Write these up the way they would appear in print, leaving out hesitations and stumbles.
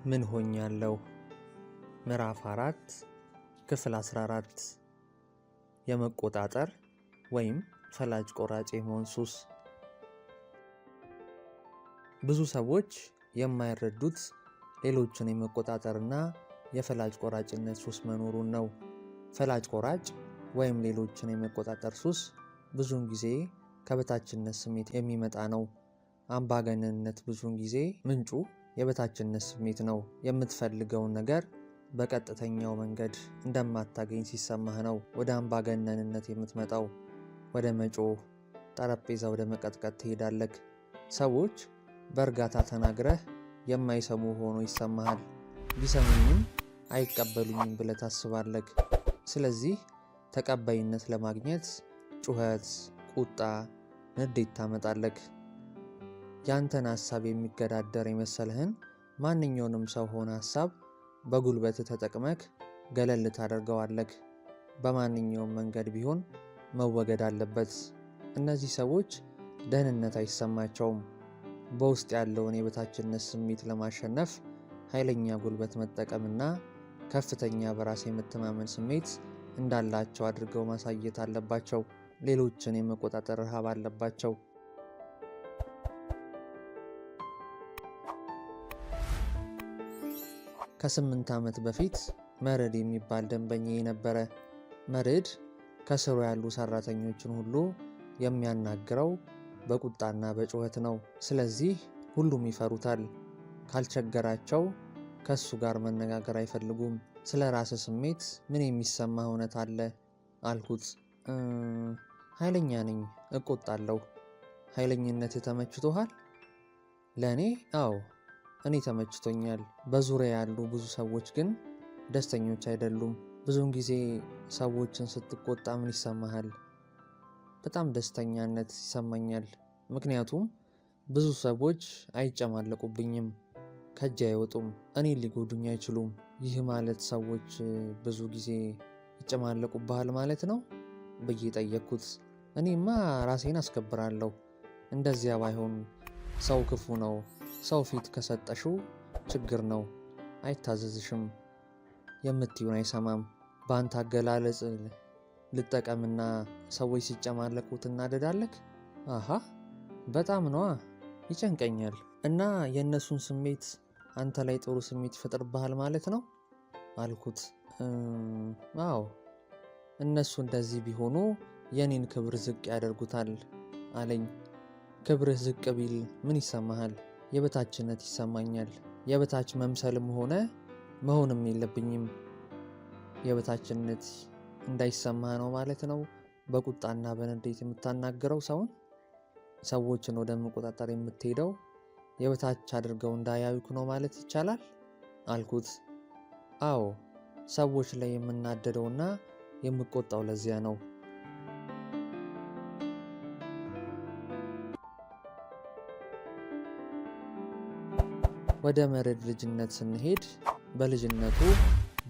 ምን ሆኛለሁ? ምዕራፍ 4 ክፍል 14 የመቆጣጠር ወይም ፈላጭ ቆራጭ የመሆን ሱስ። ብዙ ሰዎች የማይረዱት ሌሎችን የመቆጣጠርና የፈላጭ ቆራጭነት ሱስ መኖሩን ነው። ፈላጭ ቆራጭ ወይም ሌሎችን የመቆጣጠር ሱስ ብዙውን ጊዜ ከበታችነት ስሜት የሚመጣ ነው። አምባገነንነት ብዙውን ጊዜ ምንጩ የበታችነት ስሜት ነው። የምትፈልገውን ነገር በቀጥተኛው መንገድ እንደማታገኝ ሲሰማህ ነው ወደ አምባገነንነት የምትመጣው። ወደ መጮህ፣ ጠረጴዛ ወደ መቀጥቀጥ ትሄዳለህ። ሰዎች በእርጋታ ተናግረህ የማይሰሙ ሆኖ ይሰማሃል። ቢሰሙኝም አይቀበሉኝም ብለህ ታስባለህ። ስለዚህ ተቀባይነት ለማግኘት ጩኸት፣ ቁጣ፣ ንዴት ታመጣለህ። ያንተን ሐሳብ የሚገዳደር የመሰለህን ማንኛውንም ሰው ሆነ ሐሳብ በጉልበት ተጠቅመህ ገለል ታደርገዋለህ። በማንኛውም መንገድ ቢሆን መወገድ አለበት። እነዚህ ሰዎች ደህንነት አይሰማቸውም። በውስጥ ያለውን የበታችነት ስሜት ለማሸነፍ ኃይለኛ ጉልበት መጠቀምና ከፍተኛ በራስ የመተማመን ስሜት እንዳላቸው አድርገው ማሳየት አለባቸው። ሌሎችን የመቆጣጠር ረሃብ አለባቸው። ከ8 ዓመት በፊት መርድ የሚባል ደንበኛዬ ነበረ። መርድ ከስሩ ያሉ ሰራተኞችን ሁሉ የሚያናግረው በቁጣና በጩኸት ነው። ስለዚህ ሁሉም ይፈሩታል። ካልቸገራቸው ከሱ ጋር መነጋገር አይፈልጉም። ስለ ራስ ስሜት ምን የሚሰማ እውነት አለ አልኩት። ኃይለኛ ነኝ፣ እቆጣለሁ። ኃይለኝነት ተመችቶሃል? ለእኔ አዎ፣ እኔ ተመችቶኛል። በዙሪያ ያሉ ብዙ ሰዎች ግን ደስተኞች አይደሉም። ብዙውን ጊዜ ሰዎችን ስትቆጣ ምን ይሰማሃል? በጣም ደስተኛነት ይሰማኛል። ምክንያቱም ብዙ ሰዎች አይጨማለቁብኝም፣ ከእጅ አይወጡም፣ እኔን ሊጎዱኝ አይችሉም። ይህ ማለት ሰዎች ብዙ ጊዜ ይጨማለቁብሃል ማለት ነው ብዬ ጠየቅኩት። እኔማ ራሴን አስከብራለሁ። እንደዚያ ባይሆን ሰው ክፉ ነው። ሰው ፊት ከሰጠሽው ችግር ነው። አይታዘዝሽም፣ የምትዩን አይሰማም። በአንተ አገላለጽ ልጠቀምና ሰዎች ሲጨማለቁ ትናደዳለህ? አሃ፣ በጣም ነዋ፣ ይጨንቀኛል። እና የእነሱን ስሜት አንተ ላይ ጥሩ ስሜት ይፈጥርብሃል ማለት ነው አልኩት። አዎ፣ እነሱ እንደዚህ ቢሆኑ የኔን ክብር ዝቅ ያደርጉታል አለኝ። ክብርህ ዝቅ ቢል ምን ይሰማሃል? የበታችነት ይሰማኛል። የበታች መምሰልም ሆነ መሆንም የለብኝም። የበታችነት እንዳይሰማህ ነው ማለት ነው በቁጣና በንዴት የምታናገረው ሰዎችን ወደ መቆጣጠር የምትሄደው የበታች አድርገው እንዳያዩክ ነው ማለት ይቻላል አልኩት። አዎ፣ ሰዎች ላይ የምናደደውና የምቆጣው ለዚያ ነው። ወደ መርድ ልጅነት ስንሄድ በልጅነቱ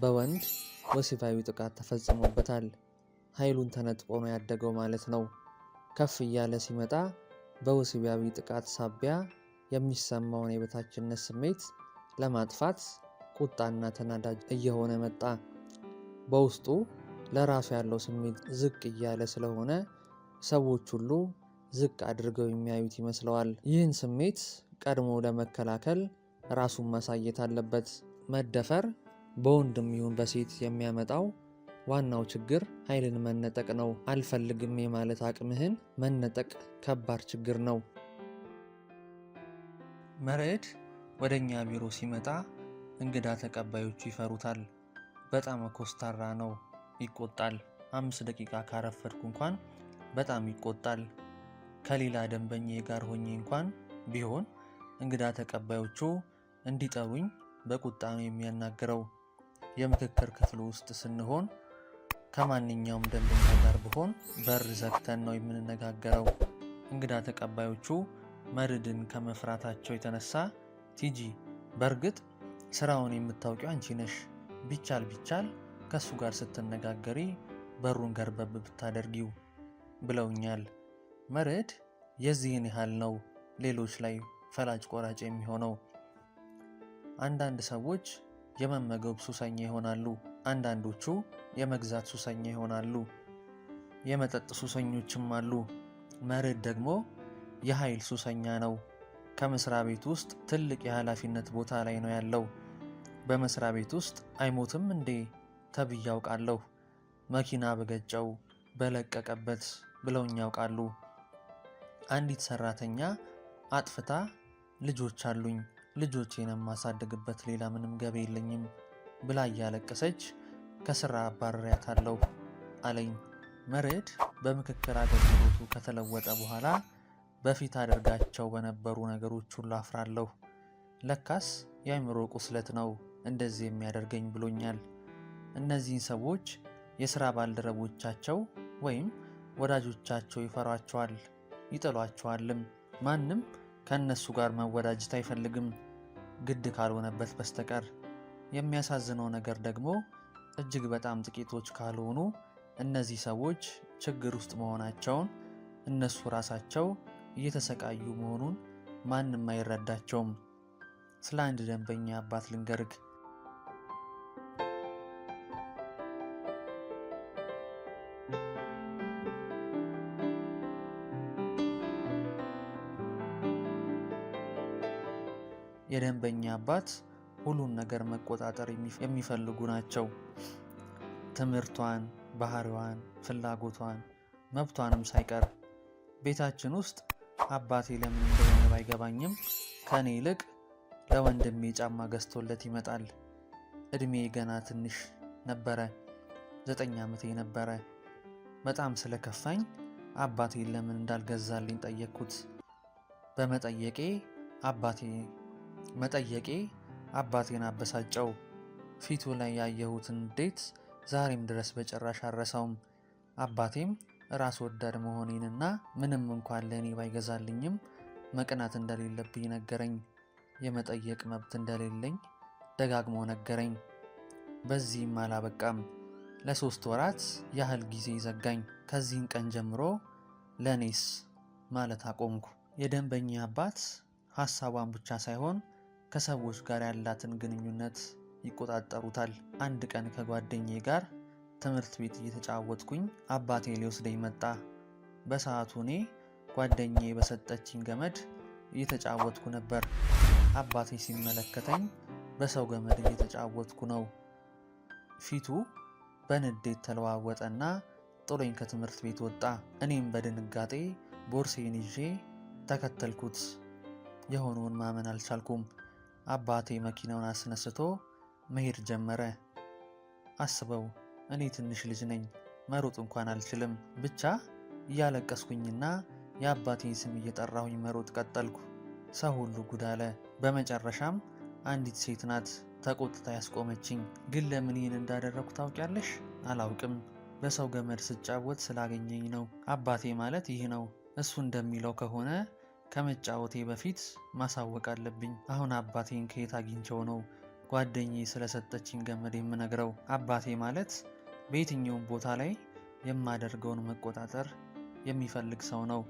በወንድ ወሲባዊ ጥቃት ተፈጽሞበታል። ኃይሉን ተነጥቆ ነው ያደገው ማለት ነው። ከፍ እያለ ሲመጣ በወሲባዊ ጥቃት ሳቢያ የሚሰማውን የበታችነት ስሜት ለማጥፋት ቁጣና ተናዳጅ እየሆነ መጣ። በውስጡ ለራሱ ያለው ስሜት ዝቅ እያለ ስለሆነ ሰዎች ሁሉ ዝቅ አድርገው የሚያዩት ይመስለዋል። ይህን ስሜት ቀድሞ ለመከላከል ራሱን ማሳየት አለበት። መደፈር በወንድም ይሁን በሴት የሚያመጣው ዋናው ችግር ኃይልን መነጠቅ ነው። አልፈልግም የማለት አቅምህን መነጠቅ ከባድ ችግር ነው። መርድ ወደኛ ቢሮ ሲመጣ እንግዳ ተቀባዮቹ ይፈሩታል። በጣም ኮስታራ ነው፣ ይቆጣል። 5 ደቂቃ ካረፈድኩ እንኳን በጣም ይቆጣል። ከሌላ ደንበኛዬ ጋር ሆኜ እንኳን ቢሆን እንግዳ ተቀባዮቹ እንዲጠሩኝ በቁጣ ነው የሚያናግረው። የምክክር ክፍሉ ውስጥ ስንሆን ከማንኛውም ደንበኛ ጋር ብሆን በር ዘግተን ነው የምንነጋገረው። እንግዳ ተቀባዮቹ መርድን ከመፍራታቸው የተነሳ ቲጂ፣ በእርግጥ ስራውን የምታውቂው አንቺ ነሽ፣ ቢቻል ከሱ ጋር ስትነጋገሪ በሩን ገርበብ ብታደርጊው ብለውኛል። መርድ የዚህን ያህል ነው ሌሎች ላይ ፈላጭ ቆራጭ የሚሆነው። አንዳንድ ሰዎች የመመገብ ሱሰኛ ይሆናሉ። አንዳንዶቹ የመግዛት ሱሰኛ ይሆናሉ። የመጠጥ ሱሰኞችም አሉ። መርዕድ ደግሞ የኃይል ሱሰኛ ነው። ከመስሪያ ቤት ውስጥ ትልቅ የኃላፊነት ቦታ ላይ ነው ያለው። በመስሪያ ቤት ውስጥ አይሞትም እንዴ ተብዬ ያውቃለሁ። መኪና በገጨው በለቀቀበት ብለውኝ ያውቃሉ። አንዲት ሰራተኛ አጥፍታ ልጆች አሉኝ፣ ልጆቼን የማሳድግበት ሌላ ምንም ገቢ የለኝም ብላ እያለቀሰች ከስራ አባርሪያታለሁ አለኝ። መርዕድ በምክክር አገልግሎቱ ከተለወጠ በኋላ በፊት አደርጋቸው በነበሩ ነገሮች ሁሉ አፍራለሁ። ለካስ የአእምሮ ቁስለት ነው እንደዚህ የሚያደርገኝ ብሎኛል። እነዚህን ሰዎች የሥራ ባልደረቦቻቸው ወይም ወዳጆቻቸው ይፈሯቸዋል፣ ይጠሏቸዋልም። ማንም ከእነሱ ጋር መወዳጀት አይፈልግም ግድ ካልሆነበት በስተቀር። የሚያሳዝነው ነገር ደግሞ እጅግ በጣም ጥቂቶች ካልሆኑ እነዚህ ሰዎች ችግር ውስጥ መሆናቸውን፣ እነሱ ራሳቸው እየተሰቃዩ መሆኑን ማንም አይረዳቸውም። ስለ አንድ ደንበኛ አባት ልንገርግ። የደንበኛ አባት ሁሉን ነገር መቆጣጠር የሚፈልጉ ናቸው። ትምህርቷን፣ ባህሪዋን፣ ፍላጎቷን፣ መብቷንም ሳይቀር። ቤታችን ውስጥ አባቴ ለምን እንደሆነ ባይገባኝም ከኔ ይልቅ ለወንድሜ ጫማ ገዝቶለት ይመጣል። እድሜ ገና ትንሽ ነበረ፣ 9 ዓመቴ ነበረ። በጣም ስለከፋኝ አባቴን ለምን እንዳልገዛልኝ ጠየቅኩት። መጠየቄ አባቴን አበሳጨው። ፊቱ ላይ ያየሁትን ንዴት ዛሬም ድረስ በጭራሽ አልረሳውም። አባቴም ራስ ወዳድ መሆኔንና ምንም እንኳን ለእኔ ባይገዛልኝም መቅናት እንደሌለብኝ ነገረኝ። የመጠየቅ መብት እንደሌለኝ ደጋግሞ ነገረኝ። በዚህም አላበቃም። ለ3 ወራት ያህል ጊዜ ዘጋኝ። ከዚህን ቀን ጀምሮ ለእኔስ ማለት አቆምኩ። የደንበኛ አባት ሀሳቧን ብቻ ሳይሆን ከሰዎች ጋር ያላትን ግንኙነት ይቆጣጠሩታል። አንድ ቀን ከጓደኛዬ ጋር ትምህርት ቤት እየተጫወትኩኝ አባቴ ሊወስደኝ መጣ። በሰዓቱ እኔ ጓደኛዬ በሰጠችኝ ገመድ እየተጫወትኩ ነበር። አባቴ ሲመለከተኝ በሰው ገመድ እየተጫወትኩ ነው። ፊቱ በንዴት ተለዋወጠና ጥሎኝ ከትምህርት ቤት ወጣ። እኔም በድንጋጤ ቦርሴን ይዤ ተከተልኩት። የሆነውን ማመን አልቻልኩም። አባቴ መኪናውን አስነስቶ መሄድ ጀመረ። አስበው፣ እኔ ትንሽ ልጅ ነኝ፣ መሮጥ እንኳን አልችልም። ብቻ እያለቀስኩኝና የአባቴን ስም እየጠራሁኝ መሮጥ ቀጠልኩ። ሰው ሁሉ ጉድ አለ። በመጨረሻም አንዲት ሴት ናት ተቆጥታ ያስቆመችኝ። ግን ለምን ይህን እንዳደረኩ ታውቂያለሽ? አላውቅም። በሰው ገመድ ስጫወት ስላገኘኝ ነው። አባቴ ማለት ይህ ነው። እሱ እንደሚለው ከሆነ ከመጫወቴ በፊት ማሳወቅ አለብኝ። አሁን አባቴን ከየት አግኝቸው ነው ጓደኛዬ ስለሰጠችኝ ገመድ የምነግረው? አባቴ ማለት በየትኛውም ቦታ ላይ የማደርገውን መቆጣጠር የሚፈልግ ሰው ነው።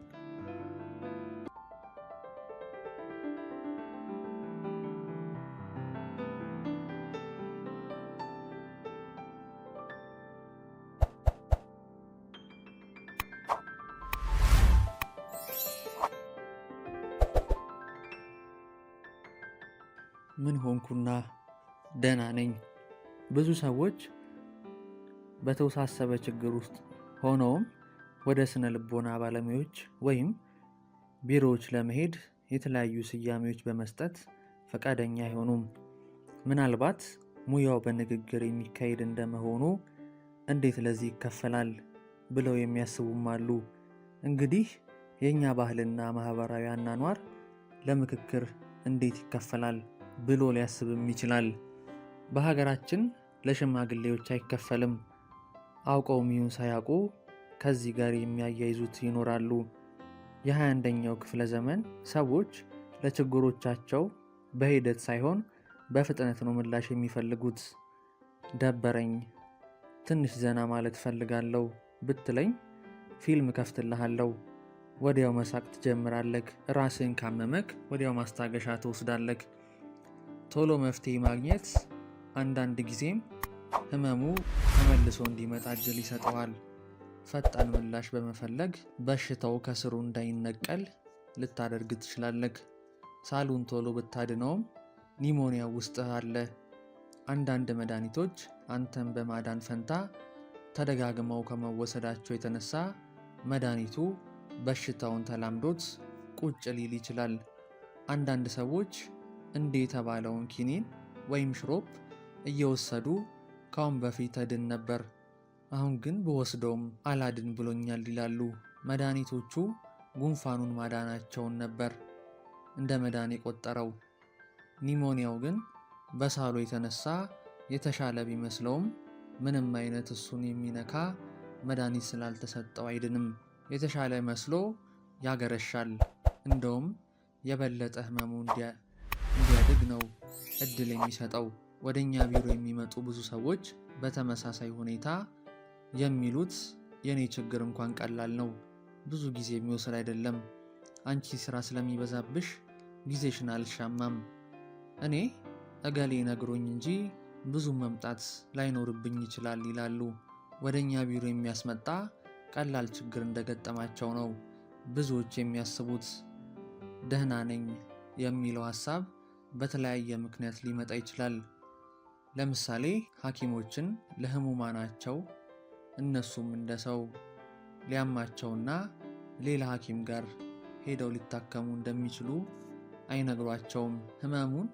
ምን ሆንኩና? ደህና ነኝ። ብዙ ሰዎች በተወሳሰበ ችግር ውስጥ ሆነውም ወደ ስነ ልቦና ባለሙያዎች ወይም ቢሮዎች ለመሄድ የተለያዩ ስያሜዎች በመስጠት ፈቃደኛ አይሆኑም። ምናልባት ሙያው በንግግር የሚካሄድ እንደመሆኑ እንዴት ለዚህ ይከፈላል ብለው የሚያስቡም አሉ። እንግዲህ የእኛ ባህልና ማህበራዊ አኗኗር ለምክክር እንዴት ይከፈላል ብሎ ሊያስብም ይችላል። በሀገራችን ለሽማግሌዎች አይከፈልም። አውቀውም ይሁን ሳያውቁ ከዚህ ጋር የሚያያይዙት ይኖራሉ። የ21ኛው ክፍለ ዘመን ሰዎች ለችግሮቻቸው በሂደት ሳይሆን በፍጥነት ነው ምላሽ የሚፈልጉት። ደበረኝ፣ ትንሽ ዘና ማለት ፈልጋለሁ ብትለኝ ፊልም ከፍትልሃለሁ። ወዲያው መሳቅ ትጀምራለህ። ራስን ካመመክ ወዲያው ማስታገሻ ትወስዳለህ። ቶሎ መፍትሄ ማግኘት አንዳንድ ጊዜም ህመሙ ተመልሶ እንዲመጣ እድል ይሰጠዋል። ፈጣን ምላሽ በመፈለግ በሽታው ከስሩ እንዳይነቀል ልታደርግ ትችላለህ። ሳሉን ቶሎ ብታድነውም ኒሞኒያ ውስጥህ አለ። አንዳንድ መድኃኒቶች አንተን በማዳን ፈንታ ተደጋግመው ከመወሰዳቸው የተነሳ መድኃኒቱ በሽታውን ተላምዶት ቁጭ ሊል ይችላል። አንዳንድ ሰዎች እንዲህ የተባለውን ኪኒን ወይም ሽሮፕ እየወሰዱ ካሁን በፊት እድን ነበር፣ አሁን ግን በወስደውም አላድን ብሎኛል ይላሉ። መድኃኒቶቹ ጉንፋኑን ማዳናቸውን ነበር እንደ መዳን የቆጠረው። ኒሞኒያው ግን በሳሉ የተነሳ የተሻለ ቢመስለውም ምንም አይነት እሱን የሚነካ መድኃኒት ስላልተሰጠው አይድንም። የተሻለ መስሎ ያገረሻል። እንደውም የበለጠ ህመሙ እንዲያድግ ነው እድል የሚሰጠው። ወደኛ ቢሮ የሚመጡ ብዙ ሰዎች በተመሳሳይ ሁኔታ የሚሉት የኔ ችግር እንኳን ቀላል ነው፣ ብዙ ጊዜ የሚወስድ አይደለም፣ አንቺ ስራ ስለሚበዛብሽ ጊዜሽን አልሻማም፣ እኔ እገሌ ነግሮኝ እንጂ ብዙ መምጣት ላይኖርብኝ ይችላል ይላሉ። ወደኛ ቢሮ የሚያስመጣ ቀላል ችግር እንደገጠማቸው ነው ብዙዎች የሚያስቡት። ደህና ነኝ የሚለው ሀሳብ በተለያየ ምክንያት ሊመጣ ይችላል። ለምሳሌ ሐኪሞችን ለህሙማናቸው እነሱም እንደ ሰው ሊያማቸውና ሌላ ሐኪም ጋር ሄደው ሊታከሙ እንደሚችሉ አይነግሯቸውም። ህመሙን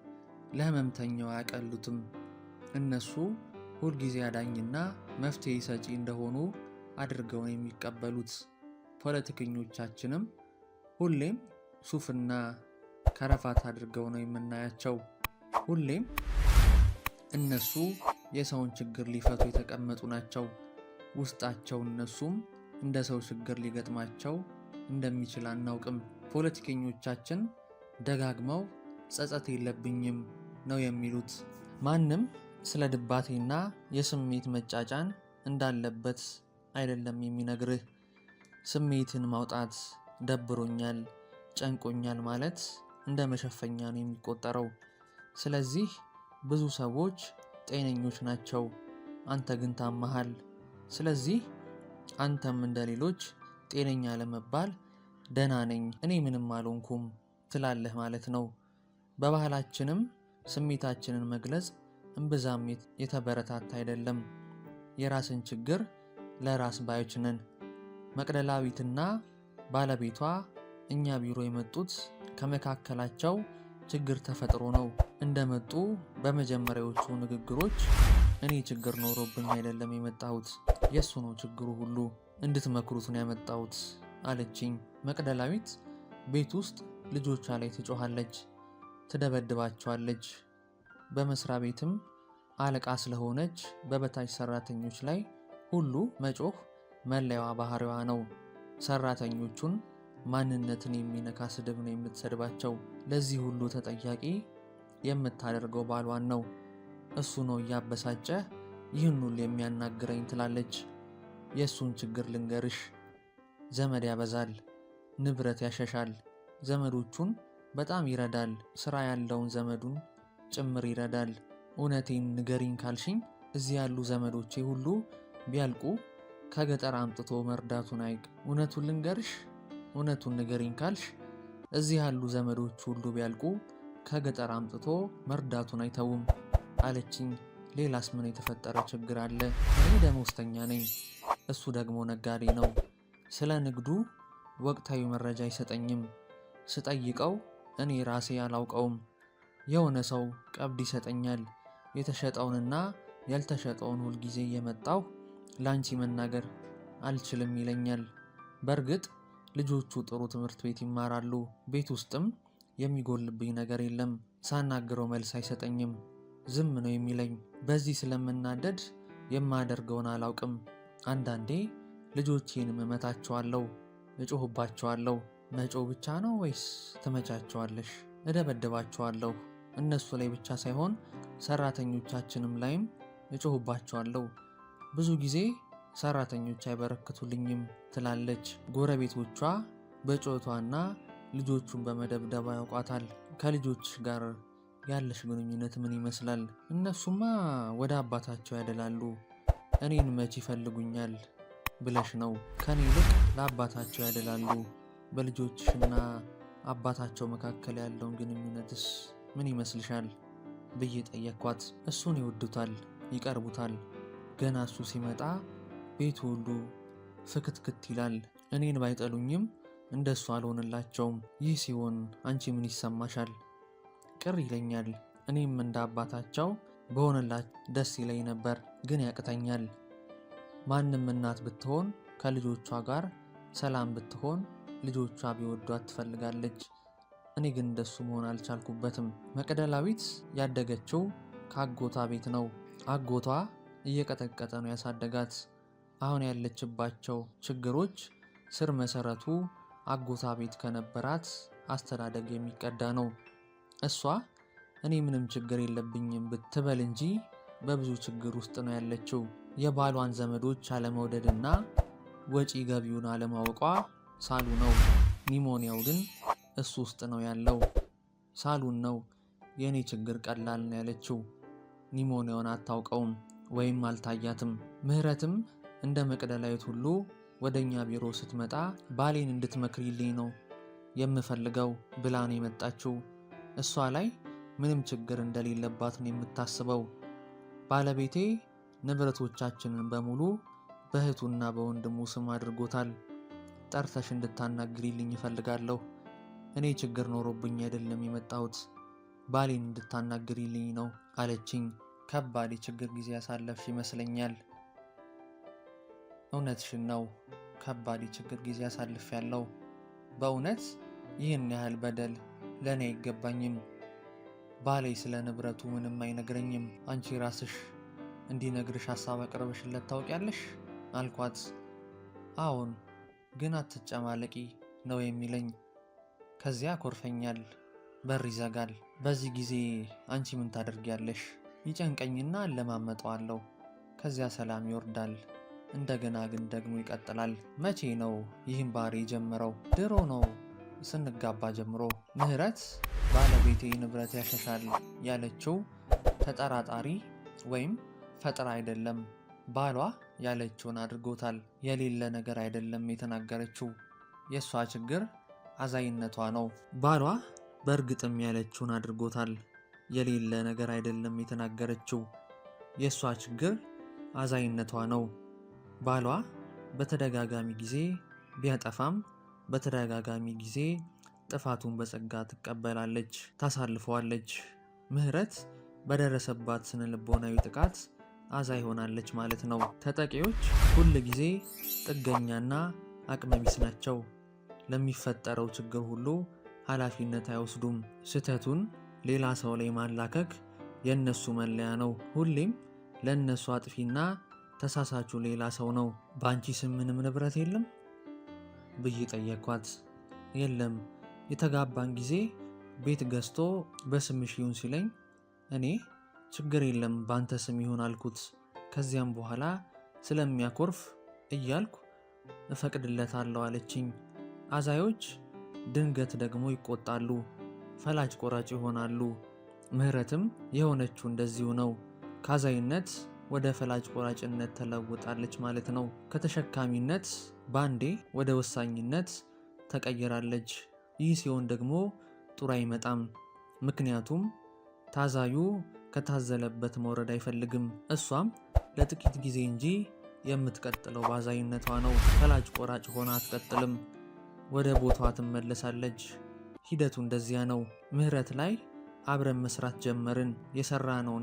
ለህመምተኛው አያቀሉትም። እነሱ ሁልጊዜ አዳኝና መፍትሄ ሰጪ እንደሆኑ አድርገው ነው የሚቀበሉት። ፖለቲከኞቻችንም ሁሌም ሱፍና ከረፋት አድርገው ነው የምናያቸው። ሁሌም እነሱ የሰውን ችግር ሊፈቱ የተቀመጡ ናቸው። ውስጣቸው እነሱም እንደ ሰው ችግር ሊገጥማቸው እንደሚችል አናውቅም። ፖለቲከኞቻችን ደጋግመው ጸጸት የለብኝም ነው የሚሉት። ማንም ስለ ድባቴና የስሜት መጫጫን እንዳለበት አይደለም የሚነግርህ። ስሜትን ማውጣት ደብሮኛል፣ ጨንቆኛል ማለት እንደ መሸፈኛ ነው የሚቆጠረው። ስለዚህ ብዙ ሰዎች ጤነኞች ናቸው፣ አንተ ግን ታመሃል። ስለዚህ አንተም እንደ ሌሎች ጤነኛ ለመባል ደህና ነኝ፣ እኔ ምንም አልሆንኩም ትላለህ ማለት ነው። በባህላችንም ስሜታችንን መግለጽ እምብዛም የተበረታታ አይደለም። የራስን ችግር ለራስ ባዮች ነን። መቅደላዊትና ባለቤቷ እኛ ቢሮ የመጡት ከመካከላቸው ችግር ተፈጥሮ ነው። እንደመጡ በመጀመሪያዎቹ ንግግሮች እኔ ችግር ኖሮብኝ አይደለም የመጣሁት፣ የእሱ ነው ችግሩ ሁሉ፣ እንድትመክሩት ነው ያመጣሁት አለችኝ። መቅደላዊት ቤት ውስጥ ልጆቿ ላይ ትጮኻለች፣ ትደበድባቸዋለች። በመስሪያ ቤትም አለቃ ስለሆነች በበታች ሰራተኞች ላይ ሁሉ መጮህ መለያዋ ባህሪዋ ነው። ሰራተኞቹን ማንነትን የሚነካ ስድብ ነው የምትሰድባቸው። ለዚህ ሁሉ ተጠያቂ የምታደርገው ባሏን ነው። እሱ ነው እያበሳጨ ይህን ሁሉ የሚያናግረኝ ትላለች። የእሱን ችግር ልንገርሽ፣ ዘመድ ያበዛል፣ ንብረት ያሸሻል፣ ዘመዶቹን በጣም ይረዳል፣ ስራ ያለውን ዘመዱን ጭምር ይረዳል። እውነቴን ንገሪኝ ካልሽኝ እዚህ ያሉ ዘመዶቼ ሁሉ ቢያልቁ ከገጠር አምጥቶ መርዳቱን አይቅ። እውነቱን ልንገርሽ፣ እውነቱን ንገሪኝ ካልሽ እዚህ ያሉ ዘመዶች ሁሉ ቢያልቁ ከገጠር አምጥቶ መርዳቱን አይተውም አለችኝ። ሌላስ ምን የተፈጠረ ችግር አለ? እኔ ደመወዝተኛ ነኝ፣ እሱ ደግሞ ነጋዴ ነው። ስለ ንግዱ ወቅታዊ መረጃ አይሰጠኝም። ስጠይቀው እኔ ራሴ አላውቀውም። የሆነ ሰው ቀብድ ይሰጠኛል። የተሸጠውንና ያልተሸጠውን ሁልጊዜ እየመጣው ላንቺ መናገር አልችልም ይለኛል። በእርግጥ ልጆቹ ጥሩ ትምህርት ቤት ይማራሉ። ቤት ውስጥም የሚጎልብኝ ነገር የለም። ሳናግረው መልስ አይሰጠኝም፣ ዝም ነው የሚለኝ። በዚህ ስለምናደድ የማደርገውን አላውቅም። አንዳንዴ ልጆቼንም እመታቸዋለሁ፣ እጮህባቸዋለሁ። መጮህ ብቻ ነው ወይስ ትመቻቸዋለሽ? እደበድባቸዋለሁ። እነሱ ላይ ብቻ ሳይሆን ሰራተኞቻችንም ላይም እጮህባቸዋለሁ። ብዙ ጊዜ ሰራተኞች አይበረክቱልኝም ትላለች። ጎረቤቶቿ በጮቷና ልጆቹን በመደብደባ ያውቋታል። ከልጆች ጋር ያለሽ ግንኙነት ምን ይመስላል? እነሱማ ወደ አባታቸው ያደላሉ፣ እኔን መች ይፈልጉኛል ብለሽ ነው? ከኔ ይልቅ ለአባታቸው ያደላሉ። በልጆችሽና አባታቸው መካከል ያለውን ግንኙነትስ ምን ይመስልሻል ብዬ ጠየኳት። እሱን ይወዱታል፣ ይቀርቡታል። ገና እሱ ሲመጣ ቤቱ ሁሉ ፍክትክት ይላል። እኔን ባይጠሉኝም እንደሱ አልሆንላቸውም። ይህ ሲሆን አንቺ ምን ይሰማሻል? ቅር ይለኛል። እኔም እንደ አባታቸው በሆነላቸው ደስ ይለኝ ነበር፣ ግን ያቅተኛል። ማንም እናት ብትሆን ከልጆቿ ጋር ሰላም ብትሆን ልጆቿ ቢወዷት ትፈልጋለች። እኔ ግን እንደሱ መሆን አልቻልኩበትም። መቅደላዊት ያደገችው ከአጎቷ ቤት ነው። አጎቷ እየቀጠቀጠ ነው ያሳደጋት። አሁን ያለችባቸው ችግሮች ስር መሰረቱ አጎቷ ቤት ከነበራት አስተዳደግ የሚቀዳ ነው። እሷ እኔ ምንም ችግር የለብኝም ብትበል እንጂ በብዙ ችግር ውስጥ ነው ያለችው። የባሏን ዘመዶች አለመውደድና ወጪ ገቢውን አለማወቋ ሳሉ ነው። ኒሞኒያው ግን እሱ ውስጥ ነው ያለው። ሳሉን ነው የእኔ ችግር ቀላል ነው ያለችው። ኒሞኒያውን አታውቀውም ወይም አልታያትም። ምህረትም እንደ መቅደላዊት ሁሉ ወደኛ ቢሮ ስትመጣ ባሌን እንድትመክሪልኝ ነው የምፈልገው ብላ ነው የመጣችው። እሷ ላይ ምንም ችግር እንደሌለባት ነው የምታስበው። ባለቤቴ ንብረቶቻችንን በሙሉ በእህቱና በወንድሙ ስም አድርጎታል። ጠርተሽ እንድታናግሪልኝ ይፈልጋለሁ። እኔ ችግር ኖሮብኝ አይደለም የመጣሁት፣ ባሌን እንድታናግሪልኝ ነው አለችኝ። ከባድ የችግር ጊዜ ያሳለፍሽ ይመስለኛል። እውነትሽን ነው፣ ከባድ የችግር ጊዜ ያሳልፌያለሁ። በእውነት ይህን ያህል በደል ለእኔ አይገባኝም። ባሌ ስለ ንብረቱ ምንም አይነግረኝም። አንቺ ራስሽ እንዲነግርሽ ሀሳብ አቅርበሽለት ታውቂያለሽ አልኳት። አዎን፣ ግን አትጨማለቂ ነው የሚለኝ። ከዚያ ኮርፈኛል፣ በር ይዘጋል። በዚህ ጊዜ አንቺ ምን ታደርጊያለሽ? ይጨንቀኝና አለማመጠዋለሁ። ከዚያ ሰላም ይወርዳል። እንደገና ግን ደግሞ ይቀጥላል። መቼ ነው ይህን ባህሪ የጀመረው? ድሮ ነው ስንጋባ ጀምሮ። ምህረት ባለቤቴ ንብረት ያሸሻል ያለችው ተጠራጣሪ ወይም ፈጠራ አይደለም። ባሏ ያለችውን አድርጎታል። የሌለ ነገር አይደለም የተናገረችው። የእሷ ችግር አዛይነቷ ነው። ባሏ በእርግጥም ያለችውን አድርጎታል። የሌለ ነገር አይደለም የተናገረችው። የእሷ ችግር አዛይነቷ ነው። ባሏ በተደጋጋሚ ጊዜ ቢያጠፋም በተደጋጋሚ ጊዜ ጥፋቱን በጸጋ ትቀበላለች፣ ታሳልፈዋለች። ምህረት በደረሰባት ስነ ልቦናዊ ጥቃት አዛይ ሆናለች ማለት ነው። ተጠቂዎች ሁል ጊዜ ጥገኛና አቅመቢስ ናቸው። ለሚፈጠረው ችግር ሁሉ ኃላፊነት አይወስዱም። ስህተቱን ሌላ ሰው ላይ ማላከክ የእነሱ መለያ ነው። ሁሌም ለእነሱ አጥፊና ተሳሳቹ ሌላ ሰው ነው። በአንቺ ስም ምንም ንብረት የለም ብዬ ጠየኳት። የለም፣ የተጋባን ጊዜ ቤት ገዝቶ በስምሽ ይሁን ሲለኝ እኔ ችግር የለም ባንተ ስም ይሁን አልኩት። ከዚያም በኋላ ስለሚያኮርፍ እያልኩ እፈቅድለታለሁ አለችኝ። አዛዮች ድንገት ደግሞ ይቆጣሉ፣ ፈላጭ ቆራጭ ይሆናሉ። ምህረትም የሆነችው እንደዚሁ ነው። ከአዛይነት ወደ ፈላጭ ቆራጭነት ተለውጣለች ማለት ነው። ከተሸካሚነት ባንዴ ወደ ወሳኝነት ተቀይራለች። ይህ ሲሆን ደግሞ ጥሩ አይመጣም። ምክንያቱም ታዛዩ ከታዘለበት መውረድ አይፈልግም። እሷም ለጥቂት ጊዜ እንጂ የምትቀጥለው ባዛይነቷ ነው። ፈላጭ ቆራጭ ሆና አትቀጥልም፣ ወደ ቦታዋ ትመለሳለች። ሂደቱ እንደዚያ ነው። ምህረት ላይ አብረን መስራት ጀመርን። የሰራነው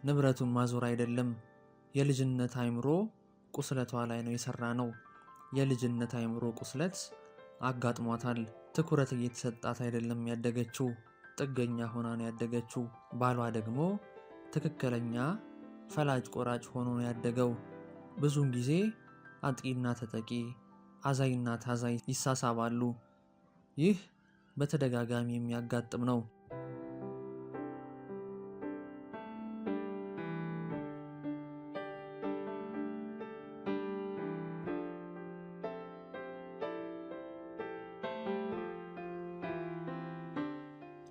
ንብረቱን ማዞር አይደለም። የልጅነት አእምሮ ቁስለቷ ላይ ነው የሰራነው። የልጅነት አእምሮ ቁስለት አጋጥሟታል። ትኩረት እየተሰጣት አይደለም ያደገችው፣ ጥገኛ ሆና ነው ያደገችው። ባሏ ደግሞ ትክክለኛ ፈላጭ ቆራጭ ሆኖ ነው ያደገው። ብዙውን ጊዜ አጥቂና ተጠቂ፣ አዛይና ታዛይ ይሳሳባሉ። ይህ በተደጋጋሚ የሚያጋጥም ነው።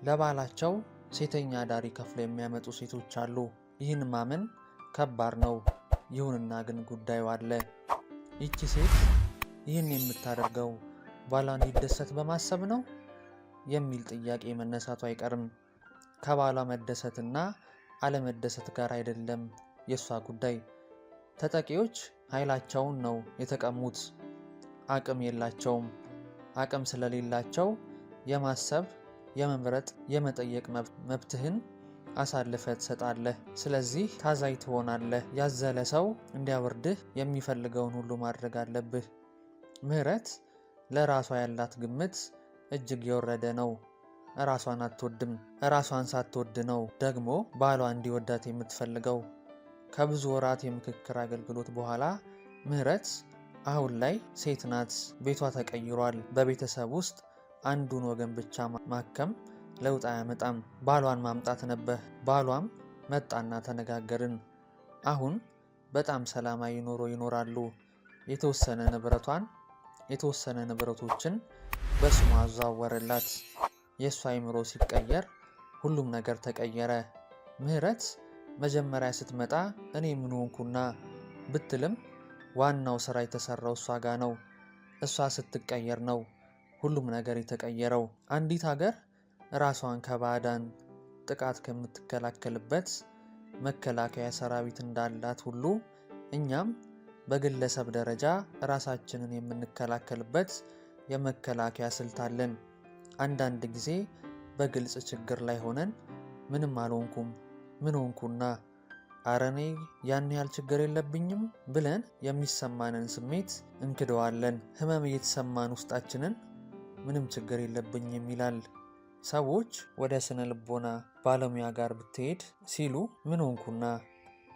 ለባላቸው ሴተኛ አዳሪ ከፍለው የሚያመጡ ሴቶች አሉ። ይህን ማመን ከባድ ነው። ይሁንና ግን ጉዳዩ አለ። ይቺ ሴት ይህን የምታደርገው ባሏ እንዲደሰት በማሰብ ነው የሚል ጥያቄ መነሳቱ አይቀርም። ከባሏ መደሰትና አለመደሰት ጋር አይደለም የእሷ ጉዳይ። ተጠቂዎች ኃይላቸውን ነው የተቀሙት። አቅም የላቸውም። አቅም ስለሌላቸው የማሰብ፣ የመምረጥ፣ የመጠየቅ መብትህን አሳልፈ ትሰጣለህ። ስለዚህ ታዛኝ ትሆናለህ። ያዘለ ሰው እንዲያወርድህ የሚፈልገውን ሁሉ ማድረግ አለብህ። ምህረት ለራሷ ያላት ግምት እጅግ የወረደ ነው። ራሷን አትወድም። ራሷን ሳትወድ ነው ደግሞ ባሏ እንዲወዳት የምትፈልገው። ከብዙ ወራት የምክክር አገልግሎት በኋላ ምህረት አሁን ላይ ሴት ናት። ቤቷ ተቀይሯል። በቤተሰብ ውስጥ አንዱን ወገን ብቻ ማከም ለውጥ አያመጣም። ባሏን ማምጣት ነበር። ባሏም መጣና ተነጋገርን። አሁን በጣም ሰላማዊ ኑሮ ይኖራሉ። የተወሰነ ንብረቶችን በስሟ አዘዋወረላት። የእሷ አይምሮ ሲቀየር ሁሉም ነገር ተቀየረ። ምህረት መጀመሪያ ስትመጣ እኔ ምን ሆንኩና ብትልም ዋናው ስራ የተሰራው እሷ ጋ ነው። እሷ ስትቀየር ነው ሁሉም ነገር የተቀየረው። አንዲት ሀገር ራሷን ከባዕዳን ጥቃት ከምትከላከልበት መከላከያ ሰራዊት እንዳላት ሁሉ እኛም በግለሰብ ደረጃ ራሳችንን የምንከላከልበት የመከላከያ ስልት አለን። አንዳንድ ጊዜ በግልጽ ችግር ላይ ሆነን ምንም አልሆንኩም፣ ምን ሆንኩና አረ እኔ ያን ያህል ችግር የለብኝም ብለን የሚሰማንን ስሜት እንክደዋለን። ህመም እየተሰማን ውስጣችንን ምንም ችግር የለብኝም ይላል። ሰዎች ወደ ስነ ልቦና ባለሙያ ጋር ብትሄድ ሲሉ ምን ሆንኩና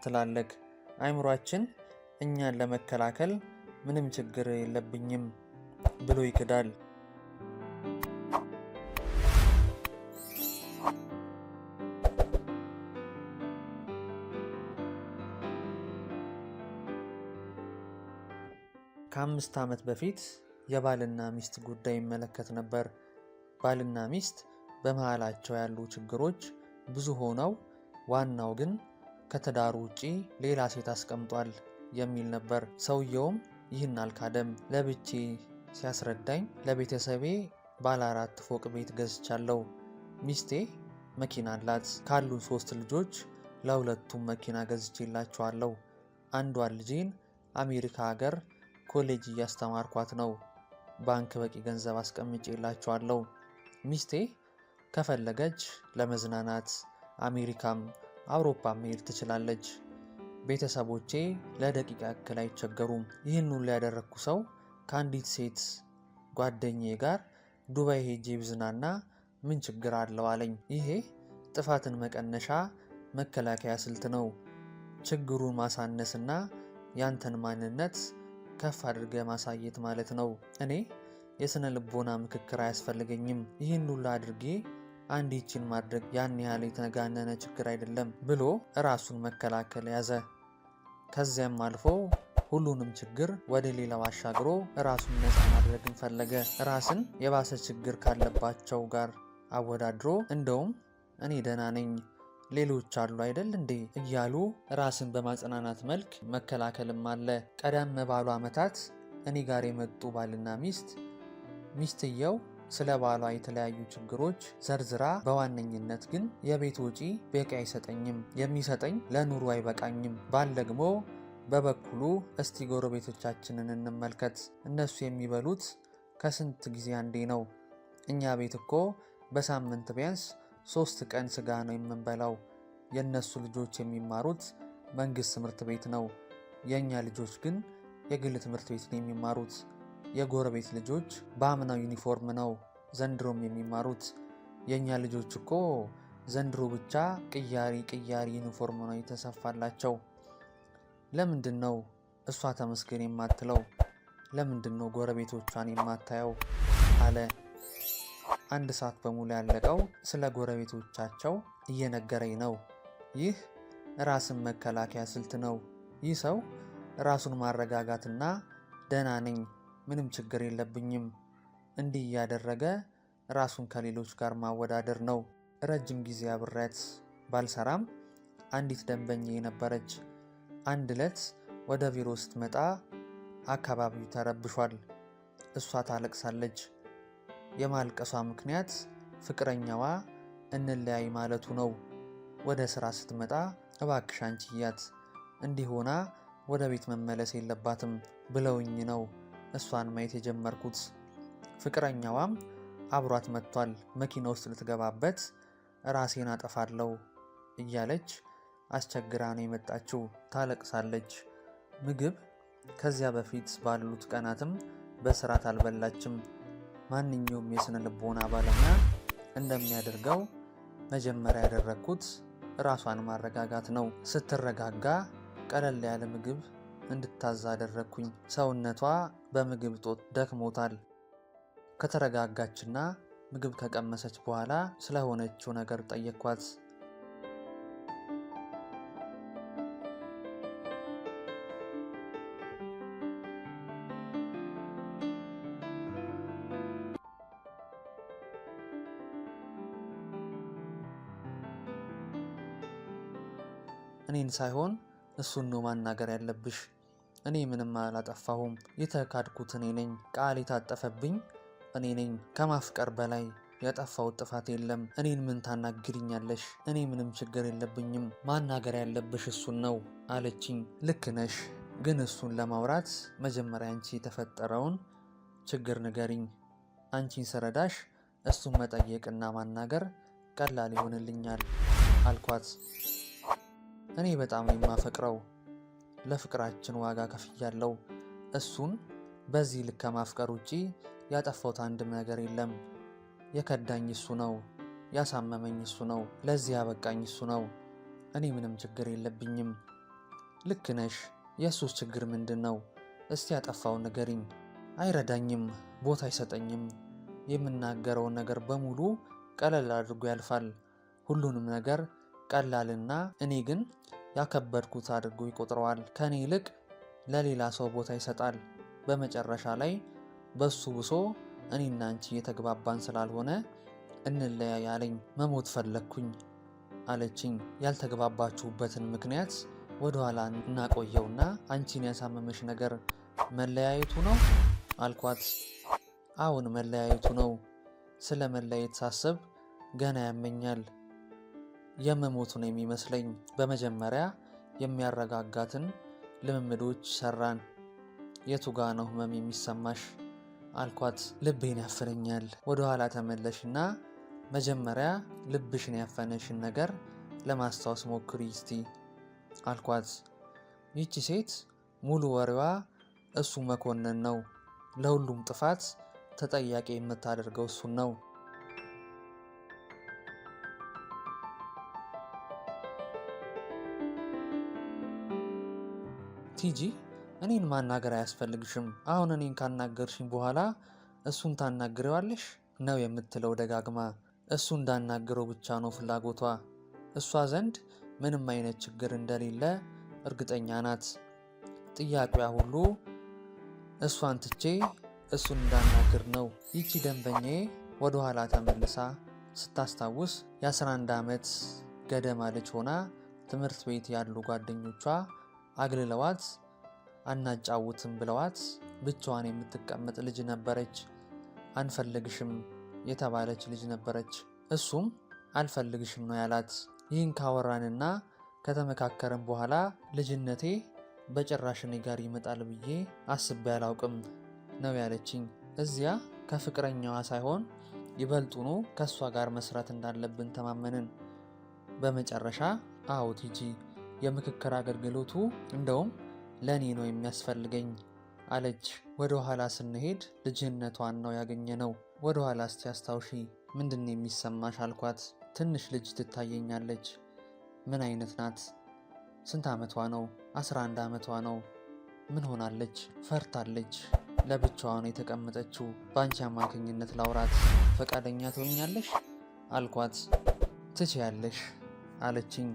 ትላለክ። አእምሯችን እኛን ለመከላከል ምንም ችግር የለብኝም ብሎ ይክዳል። ከ5 ዓመት በፊት የባልና ሚስት ጉዳይ ይመለከት ነበር። ባልና ሚስት በመሃላቸው ያሉ ችግሮች ብዙ ሆነው ዋናው ግን ከትዳሩ ውጪ ሌላ ሴት አስቀምጧል የሚል ነበር። ሰውየውም ይህን አልካደም። ለብቼ ሲያስረዳኝ ለቤተሰቤ ባለ 4 ፎቅ ቤት ገዝቻለሁ። ሚስቴ መኪና አላት። ካሉን 3 ልጆች ለሁለቱም መኪና ገዝቼላቸዋለሁ። አንዷን ልጄን አሜሪካ ሀገር ኮሌጅ እያስተማርኳት ነው። ባንክ በቂ ገንዘብ አስቀምጬላቸዋለሁ። ሚስቴ ከፈለገች ለመዝናናት አሜሪካም አውሮፓም መሄድ ትችላለች። ቤተሰቦቼ ለደቂቃ ያክል አይቸገሩም። ይህን ሁሉ ያደረግኩ ሰው ከአንዲት ሴት ጓደኛዬ ጋር ዱባይ ሄጄ ብዝናና ምን ችግር አለው አለኝ። ይሄ ጥፋትን መቀነሻ መከላከያ ስልት ነው። ችግሩን ማሳነስና ያንተን ማንነት ከፍ አድርገ ማሳየት ማለት ነው። እኔ የስነ ልቦና ምክክር አያስፈልገኝም። ይህን ሁሉ አድርጌ አንዲችን ማድረግ ያን ያህል የተጋነነ ችግር አይደለም ብሎ ራሱን መከላከል ያዘ። ከዚያም አልፎ ሁሉንም ችግር ወደ ሌላው አሻግሮ ራሱን ነፃ ማድረግን ፈለገ። ራስን የባሰ ችግር ካለባቸው ጋር አወዳድሮ እንደውም እኔ ደህና ነኝ ሌሎች አሉ አይደል እንዴ እያሉ ራስን በማጽናናት መልክ መከላከልም አለ። ቀደም ባሉ ዓመታት እኔ ጋር የመጡ ባልና ሚስትየው ስለ ባሏ የተለያዩ ችግሮች ዘርዝራ በዋነኝነት ግን የቤት ወጪ በቂ አይሰጠኝም፣ የሚሰጠኝ ለኑሮ አይበቃኝም። ባል ደግሞ በበኩሉ እስቲ ጎረቤቶቻችንን እንመልከት፣ እነሱ የሚበሉት ከስንት ጊዜ አንዴ ነው። እኛ ቤት እኮ በሳምንት ቢያንስ 3 ቀን ስጋ ነው የምንበላው። የነሱ ልጆች የሚማሩት መንግስት ትምህርት ቤት ነው። የኛ ልጆች ግን የግል ትምህርት ቤት ነው የሚማሩት። የጎረቤት ልጆች በአምናው ዩኒፎርም ነው ዘንድሮም የሚማሩት። የኛ ልጆች እኮ ዘንድሮ ብቻ ቅያሪ ዩኒፎርም ነው የተሰፋላቸው። ለምንድን ነው እሷ ተመስገን የማትለው? ለምንድን ነው ጎረቤቶቿን የማታየው? አለ። 1 ሰዓት በሙሉ ያለቀው ስለ ጎረቤቶቻቸው እየነገረኝ ነው። ይህ ራስን መከላከያ ስልት ነው። ይህ ሰው ራሱን ማረጋጋትና ደህና ነኝ፣ ምንም ችግር የለብኝም እንዲህ እያደረገ ራሱን ከሌሎች ጋር ማወዳደር ነው። ረጅም ጊዜ አብሬያት ባልሰራም አንዲት ደንበኛዬ ነበረች። አንድ ዕለት ወደ ቢሮ ስትመጣ አካባቢው ተረብሿል። እሷ ታለቅሳለች። የማልቀሷ ምክንያት ፍቅረኛዋ እንለያይ ማለቱ ነው። ወደ ስራ ስትመጣ እባክሽ አንቺ እያት እንዲህ ሆና ወደ ቤት መመለስ የለባትም ብለውኝ ነው እሷን ማየት የጀመርኩት። ፍቅረኛዋም አብሯት መጥቷል። መኪና ውስጥ ልትገባበት ራሴን አጠፋለሁ እያለች አስቸግራ ነው የመጣችው። ታለቅሳለች። ምግብ ከዚያ በፊት ባሉት ቀናትም በስርዓት አልበላችም። ማንኛውም የስነ ልቦና ባለሙያ እንደሚያደርገው መጀመሪያ ያደረግኩት ራሷን ማረጋጋት ነው። ስትረጋጋ ቀለል ያለ ምግብ እንድታዛ አደረግኩኝ። ሰውነቷ በምግብ እጦት ደክሞታል። ከተረጋጋችና ምግብ ከቀመሰች በኋላ ስለሆነችው ነገር ጠየኳት። እኔን ሳይሆን እሱን ነው ማናገር ያለብሽ። እኔ ምንም አላጠፋሁም። የተካድኩት እኔ ነኝ። ቃል የታጠፈብኝ እኔ ነኝ። ከማፍቀር በላይ ያጠፋሁት ጥፋት የለም። እኔን ምን ታናግሪኛለሽ? እኔ ምንም ችግር የለብኝም። ማናገር ያለብሽ እሱን ነው አለችኝ። ልክ ነሽ፣ ግን እሱን ለማውራት መጀመሪያ አንቺ የተፈጠረውን ችግር ንገሪኝ። አንቺን ስረዳሽ እሱን መጠየቅና ማናገር ቀላል ይሆንልኛል አልኳት። እኔ በጣም የማፈቅረው ለፍቅራችን ዋጋ ከፍያለሁ። እሱን በዚህ ልክ ከማፍቀር ውጪ ያጠፋሁት አንድም ነገር የለም። የከዳኝ እሱ ነው፣ ያሳመመኝ እሱ ነው፣ ለዚህ ያበቃኝ እሱ ነው። እኔ ምንም ችግር የለብኝም። ልክ ነሽ። የእሱስ ችግር ምንድን ነው? እስቲ ያጠፋውን ንገሪኝ። አይረዳኝም፣ ቦታ አይሰጠኝም። የምናገረውን ነገር በሙሉ ቀለል አድርጎ ያልፋል። ሁሉንም ነገር ቀላልና እኔ ግን ያከበድኩት አድርጎ ይቆጥረዋል። ከኔ ይልቅ ለሌላ ሰው ቦታ ይሰጣል። በመጨረሻ ላይ በሱ ብሶ እኔና አንቺ የተግባባን ስላልሆነ እንለያይ አለኝ። መሞት ፈለግኩኝ አለችኝ። ያልተግባባችሁበትን ምክንያት ወደኋላ እናቆየውና አንቺን ያሳመመሽ ነገር መለያየቱ ነው አልኳት። አሁን መለያየቱ ነው። ስለ መለያየት ሳስብ ገና ያመኛል። የመሞቱ ነው የሚመስለኝ። በመጀመሪያ የሚያረጋጋትን ልምምዶች ሰራን። የቱጋ ነው ህመም የሚሰማሽ አልኳት። ልቤን ያፈነኛል። ወደኋላ ተመለሽና መጀመሪያ ልብሽን ያፈነሽን ነገር ለማስታወስ ሞክሪ እስቲ አልኳት። ይቺ ሴት ሙሉ ወሬዋ እሱ መኮንን ነው። ለሁሉም ጥፋት ተጠያቂ የምታደርገው እሱን ነው። ቲጂ እኔን ማናገር አያስፈልግሽም። አሁን እኔን ካናገርሽኝ በኋላ እሱን ታናግረዋለሽ ነው የምትለው ደጋግማ። እሱ እንዳናግረው ብቻ ነው ፍላጎቷ። እሷ ዘንድ ምንም አይነት ችግር እንደሌለ እርግጠኛ ናት። ጥያቄዋ ሁሉ እሷን ትቼ እሱን እንዳናግር ነው። ይቺ ደንበኛዬ ወደ ኋላ ተመልሳ ስታስታውስ የ11 ዓመት ገደማ ልጅ ሆና ትምህርት ቤት ያሉ ጓደኞቿ አግልለዋት አናጫውትም ብለዋት ብቻዋን የምትቀመጥ ልጅ ነበረች። አንፈልግሽም የተባለች ልጅ ነበረች። እሱም አልፈልግሽም ነው ያላት። ይህን ካወራንና ከተመካከረን በኋላ ልጅነቴ በጭራሽ እኔ ጋር ይመጣል ብዬ አስቤ አላውቅም ነው ያለችኝ። እዚያ ከፍቅረኛዋ ሳይሆን ይበልጡኑ ከእሷ ጋር መስራት እንዳለብን ተማመንን። በመጨረሻ አዎ ቲጂ፣ የምክክር አገልግሎቱ እንደውም ለእኔ ነው የሚያስፈልገኝ አለች። ወደ ኋላ ስንሄድ ልጅነቷን ነው ያገኘነው። ወደ ኋላ እስቲ አስታውሺ፣ ምንድን የሚሰማሽ አልኳት። ትንሽ ልጅ ትታየኛለች። ምን አይነት ናት? ስንት ዓመቷ ነው? 11 ዓመቷ ነው። ምን ሆናለች? ፈርታለች። ለብቻዋ ነው የተቀመጠችው። በአንቺ አማካኝነት ላውራት ፈቃደኛ ትሆኛለሽ አልኳት። ትችያለሽ አለችኝ።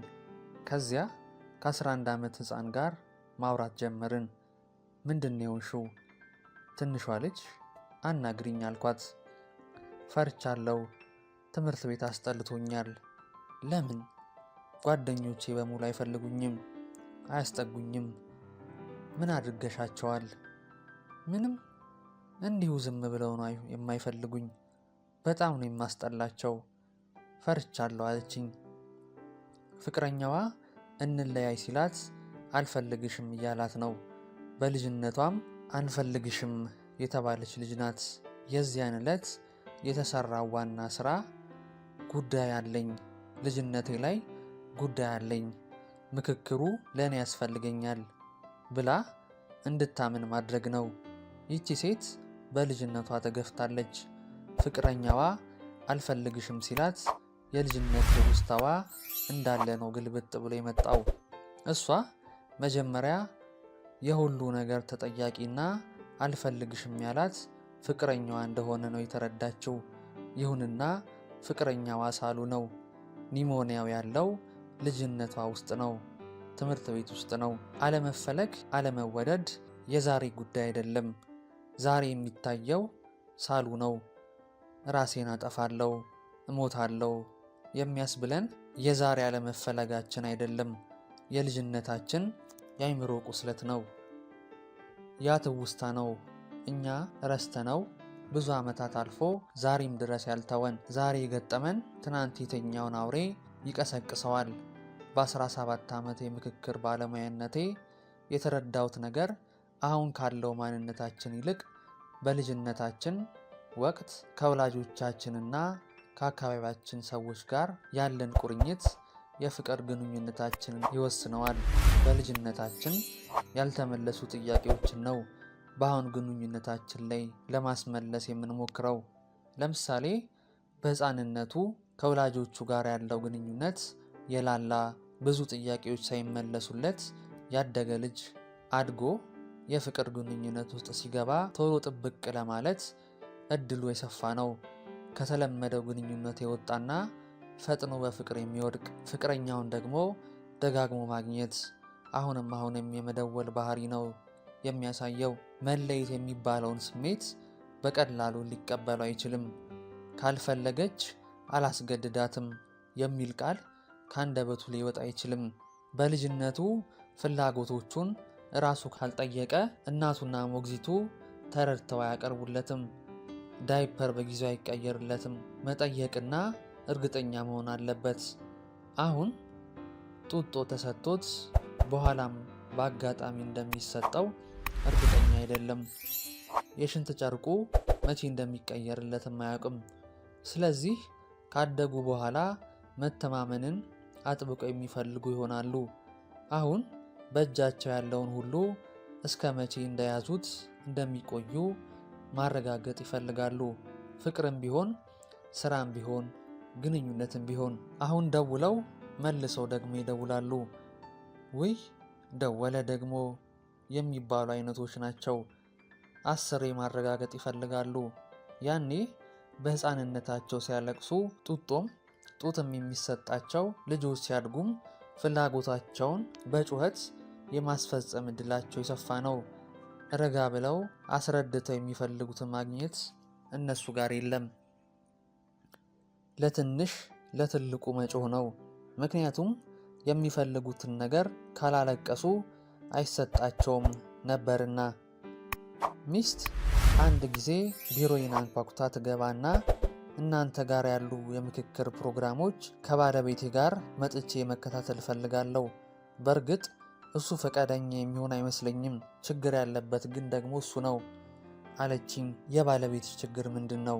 ከዚያ ከ11 ዓመት ሕፃን ጋር ማውራት ጀመርን። ምንድን ነው የሆንሽው? ትንሿ ልጅ አናግሪኝ አልኳት። ፈርቻለሁ፣ ትምህርት ቤት አስጠልቶኛል። ለምን? ጓደኞቼ በሙሉ አይፈልጉኝም፣ አያስጠጉኝም። ምን አድርገሻቸዋል? ምንም፣ እንዲሁ ዝም ብለው ነው የማይፈልጉኝ። በጣም ነው የማስጠላቸው። ፈርቻለሁ አለችኝ። ፍቅረኛዋ እንለያይ ሲላት አልፈልግሽም እያላት ነው። በልጅነቷም አንፈልግሽም የተባለች ልጅ ናት። የዚያን ዕለት የተሰራው ዋና ስራ ጉዳይ አለኝ፣ ልጅነቴ ላይ ጉዳይ አለኝ፣ ምክክሩ ለእኔ ያስፈልገኛል ብላ እንድታምን ማድረግ ነው። ይቺ ሴት በልጅነቷ ተገፍታለች። ፍቅረኛዋ አልፈልግሽም ሲላት የልጅነት ትውስታዋ እንዳለ ነው ግልብጥ ብሎ የመጣው። እሷ መጀመሪያ የሁሉ ነገር ተጠያቂና አልፈልግሽም ያላት ፍቅረኛዋ እንደሆነ ነው የተረዳችው። ይሁንና ፍቅረኛዋ ሳሉ ነው። ኒሞኒያው ያለው ልጅነቷ ውስጥ ነው፣ ትምህርት ቤት ውስጥ ነው። አለመፈለግ፣ አለመወደድ የዛሬ ጉዳይ አይደለም። ዛሬ የሚታየው ሳሉ ነው። ራሴን አጠፋለሁ፣ እሞታለሁ የሚያስብለን የዛሬ አለመፈለጋችን አይደለም፣ የልጅነታችን የአይምሮ ቁስለት ነው። ያ ትውስታ ነው እኛ ረስተነው ብዙ ዓመታት አልፎ ዛሬም ድረስ ያልተወን። ዛሬ የገጠመን ትናንት የተኛውን አውሬ ይቀሰቅሰዋል። በ17 ዓመት የምክክር ባለሙያነቴ የተረዳሁት ነገር አሁን ካለው ማንነታችን ይልቅ በልጅነታችን ወቅት ከወላጆቻችንና ከአካባቢያችን ሰዎች ጋር ያለን ቁርኝት የፍቅር ግንኙነታችንን ይወስነዋል። በልጅነታችን ያልተመለሱ ጥያቄዎችን ነው በአሁን ግንኙነታችን ላይ ለማስመለስ የምንሞክረው። ለምሳሌ በሕፃንነቱ ከወላጆቹ ጋር ያለው ግንኙነት የላላ ብዙ ጥያቄዎች ሳይመለሱለት ያደገ ልጅ አድጎ የፍቅር ግንኙነት ውስጥ ሲገባ ቶሎ ጥብቅ ለማለት እድሉ የሰፋ ነው። ከተለመደው ግንኙነት የወጣና ፈጥኖ በፍቅር የሚወድቅ፣ ፍቅረኛውን ደግሞ ደጋግሞ ማግኘት አሁንም የመደወል ባህሪ ነው የሚያሳየው። መለየት የሚባለውን ስሜት በቀላሉ ሊቀበሉ አይችልም። ካልፈለገች አላስገድዳትም የሚል ቃል ከአንደበቱ ሊወጣ አይችልም። በልጅነቱ ፍላጎቶቹን ራሱ ካልጠየቀ እናቱና ሞግዚቱ ተረድተው አያቀርቡለትም። ዳይፐር በጊዜው አይቀየርለትም። መጠየቅና እርግጠኛ መሆን አለበት። አሁን ጡጦ ተሰጥቶት በኋላም በአጋጣሚ እንደሚሰጠው እርግጠኛ አይደለም። የሽንት ጨርቁ መቼ እንደሚቀየርለትም አያውቅም። ስለዚህ ካደጉ በኋላ መተማመንን አጥብቀው የሚፈልጉ ይሆናሉ። አሁን በእጃቸው ያለውን ሁሉ እስከ መቼ እንደያዙት እንደሚቆዩ ማረጋገጥ ይፈልጋሉ። ፍቅርም ቢሆን ስራም ቢሆን ግንኙነትም ቢሆን አሁን ደውለው መልሰው ደግሞ ይደውላሉ። ውይ ደወለ ደግሞ የሚባሉ አይነቶች ናቸው። 10 ማረጋገጥ ይፈልጋሉ። ያኔ በሕፃንነታቸው ሲያለቅሱ ጡትም የሚሰጣቸው ልጆች ሲያድጉም ፍላጎታቸውን በጩኸት የማስፈጸም እድላቸው የሰፋ ነው። ረጋ ብለው አስረድተው የሚፈልጉትን ማግኘት እነሱ ጋር የለም። ለትንሽ ለትልቁ መጮህ ነው። ምክንያቱም የሚፈልጉትን ነገር ካላለቀሱ አይሰጣቸውም ነበርና። ሚስት አንድ ጊዜ ቢሮዬን አንኳኩታ ትገባና እናንተ ጋር ያሉ የምክክር ፕሮግራሞች ከባለቤቴ ጋር መጥቼ መከታተል እፈልጋለሁ። በእርግጥ እሱ ፈቃደኛ የሚሆን አይመስለኝም። ችግር ያለበት ግን ደግሞ እሱ ነው አለችኝ። የባለቤትሽ ችግር ምንድን ነው?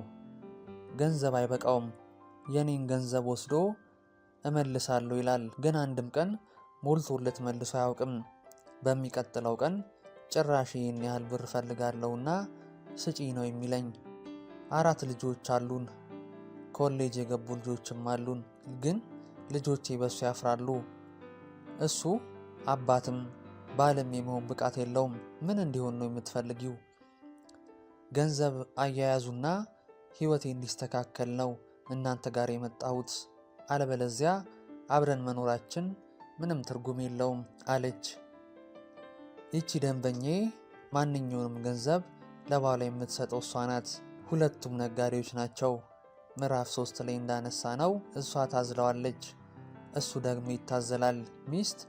ገንዘብ አይበቃውም። የኔን ገንዘብ ወስዶ እመልሳለሁ ይላል። ግን አንድም ቀን ሞልቶለት መልሶ አያውቅም። በሚቀጥለው ቀን ጭራሽ ይህን ያህል ብር ፈልጋለሁና ስጪ ነው የሚለኝ። 4 ልጆች አሉን። ኮሌጅ የገቡ ልጆችም አሉን። ግን ልጆቼ በሱ ያፍራሉ። እሱ አባትም ባልም የመሆን ብቃት የለውም። ምን እንዲሆን ነው የምትፈልጊው? ገንዘብ አያያዙና ህይወቴ እንዲስተካከል ነው እናንተ ጋር የመጣሁት። አለበለዚያ አብረን መኖራችን ምንም ትርጉም የለውም አለች። ይቺ ደንበኛዬ ማንኛውንም ገንዘብ ለባሏ የምትሰጠው እሷ ናት። ሁለቱም ነጋዴዎች ናቸው። ምዕራፍ 3 ላይ እንዳነሳ ነው እሷ ታዝለዋለች፣ እሱ ደግሞ ይታዘላል። ሚስት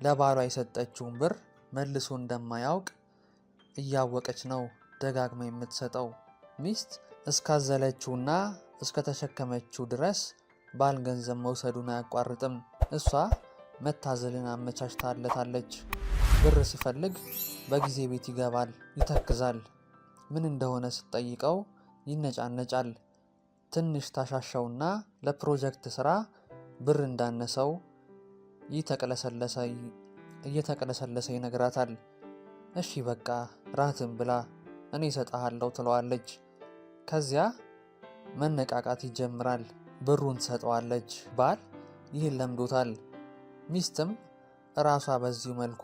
ለባሏ የሰጠችውን ብር መልሶ እንደማያውቅ እያወቀች ነው ደጋግማ የምትሰጠው። ሚስት እስካዘለችውና እስከተሸከመችው ድረስ ባል ገንዘብ መውሰዱን አያቋርጥም። እሷ መታዘልን አመቻችታለታለች። ብር ሲፈልግ በጊዜ ቤት ይገባል፣ ይተክዛል። ምን እንደሆነ ስትጠይቀው ይነጫነጫል። ትንሽ ታሻሻውና ለፕሮጀክት ስራ ብር እንዳነሰው እየተቀለሰለሰ ይነግራታል። እሺ በቃ ራትን ብላ እኔ እሰጥሃለሁ ትለዋለች። ከዚያ መነቃቃት ይጀምራል። ብሩን ትሰጠዋለች። ባል ይህን ለምዶታል። ሚስትም እራሷ በዚሁ መልኩ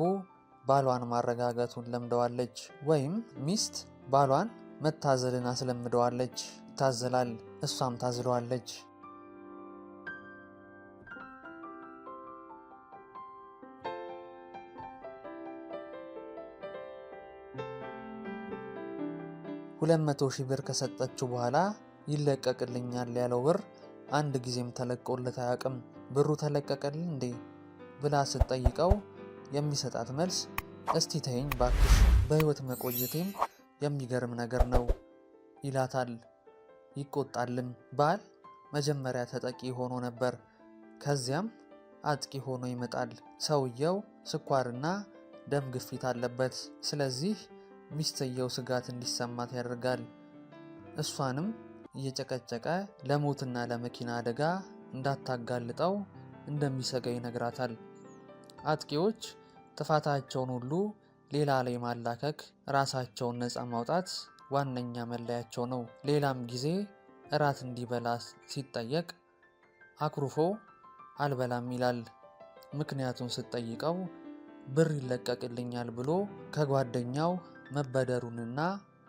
ባሏን ማረጋጋቱን ለምደዋለች። ወይም ሚስት ባሏን መታዘልን አስለምደዋለች። ይታዘላል፣ እሷም ታዝለዋለች። ሁለት 100,000 ብር ከሰጠችው በኋላ ይለቀቅልኛል ያለው ብር አንድ ጊዜም ተለቆለት አያውቅም። ብሩ ተለቀቀልን እንዴ ብላ ስትጠይቀው የሚሰጣት መልስ እስቲ ተይኝ ባክሽ፣ በህይወት መቆየቴም የሚገርም ነገር ነው ይላታል። ይቆጣልም። ባል መጀመሪያ ተጠቂ ሆኖ ነበር፣ ከዚያም አጥቂ ሆኖ ይመጣል። ሰውየው ስኳርና ደም ግፊት አለበት። ስለዚህ ሚስትየው ስጋት እንዲሰማት ያደርጋል። እሷንም እየጨቀጨቀ ለሞትና ለመኪና አደጋ እንዳታጋልጠው እንደሚሰጋ ይነግራታል። አጥቂዎች ጥፋታቸውን ሁሉ ሌላ ላይ ማላከክ፣ ራሳቸውን ነፃ ማውጣት ዋነኛ መለያቸው ነው። ሌላም ጊዜ እራት እንዲበላ ሲጠየቅ አኩርፎ አልበላም ይላል። ምክንያቱን ስትጠይቀው ብር ይለቀቅልኛል ብሎ ከጓደኛው መበደሩንና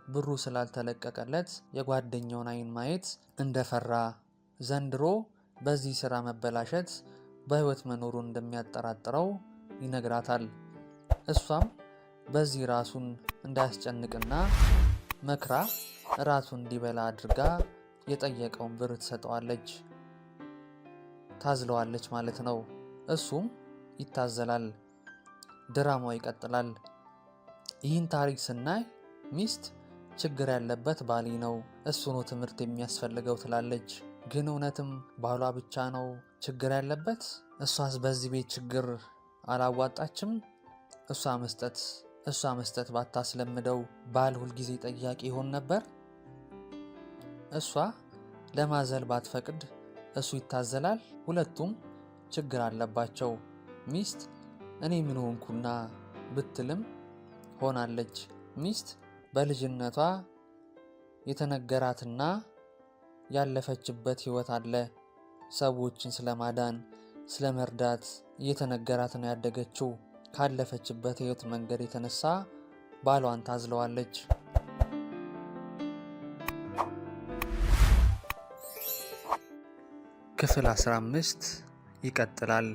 ብሩ ስላልተለቀቀለት የጓደኛውን ዓይን ማየት እንደፈራ፣ ዘንድሮ በዚህ ስራ መበላሸት በህይወት መኖሩን እንደሚያጠራጥረው ይነግራታል። እሷም በዚህ ራሱን እንዳያስጨንቅና መክራ ራሱን እንዲበላ አድርጋ የጠየቀውን ብር ትሰጠዋለች፣ ታዝለዋለች ማለት ነው። እሱም ይታዘላል። ድራማው ይቀጥላል። ይህን ታሪክ ስናይ ሚስት ችግር ያለበት ባሌ ነው፣ እሱ ነው ትምህርት የሚያስፈልገው ትላለች። ግን እውነትም ባሏ ብቻ ነው ችግር ያለበት? እሷስ በዚህ ቤት ችግር አላዋጣችም? እሷ መስጠት ባታስለምደው ባል ሁልጊዜ ጠያቂ ይሆን ነበር? እሷ ለማዘል ባትፈቅድ እሱ ይታዘላል? ሁለቱም ችግር አለባቸው። ሚስት እኔ ምን ሆንኩና ብትልም ሆናለች። ሚስት በልጅነቷ የተነገራትና ያለፈችበት ህይወት አለ። ሰዎችን ስለማዳን፣ ስለመርዳት እየተነገራት ነው ያደገችው። ካለፈችበት ህይወት መንገድ የተነሳ ባሏን ታዝለዋለች። ክፍል 15 ይቀጥላል።